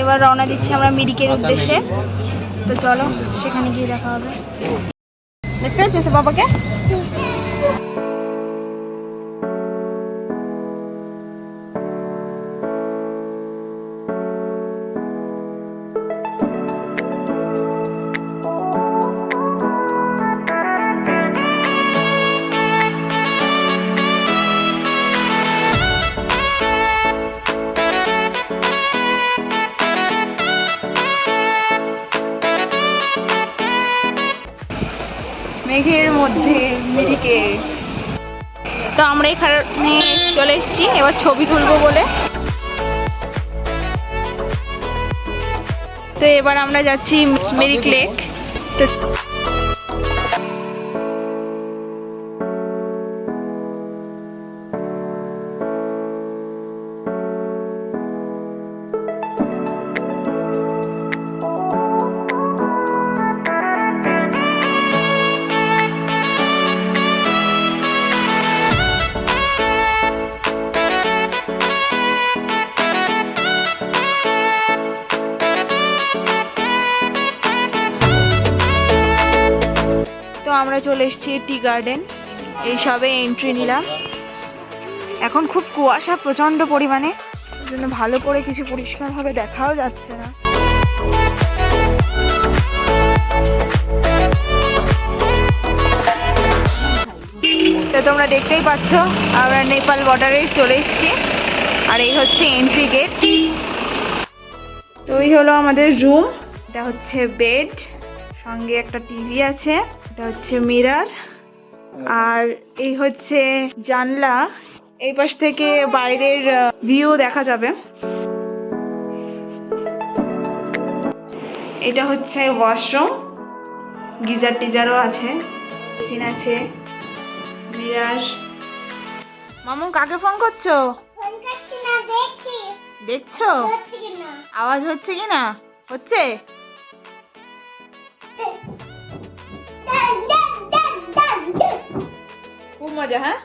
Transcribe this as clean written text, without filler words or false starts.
এবার রওনা দিচ্ছি আমরা মিরিকের উদ্দেশ্যে। তো চলো সেখানে গিয়ে দেখা হবে। দেখতে পাচ্ছিস বাবাকে? মেঘের মধ্যে মিরিকে। তো আমরা এখানে চলে এসেছি এবার ছবি তুলবো বলে। তো এবার আমরা যাচ্ছি মিরিক লেক। তো আমরা চলে এসেছি টি গার্ডেন। এই সবে এন্ট্রি নিলাম। এখন খুব কুয়াশা প্রচন্ড পরিমাণে, জন্য ভালো করে কিছু পরিষ্কারভাবে দেখাও যাচ্ছে না। তো তোমরা দেখতেই পাচ্ছ আমরা নেপাল বর্ডারে চলে এসেছি। আর এই হচ্ছে এন্ট্রি গেট। তো এই হলো আমাদের রুম। এটা হচ্ছে বেড, সঙ্গে একটা টিভি আছে। এটা হচ্ছে মিরর, আর এই হচ্ছে জানলা। এই পাশ থেকে বাইরের ভিউ দেখা যাবে। এটা হচ্ছে ওয়াশরুম, গিজার টিজারও আছে, কিচেন আছে, মিরর। মামু কাকে ফোন করছো? দেখছো আওয়াজ হচ্ছে কি না? হচ্ছে। খুব মজা। হ্যাঁ।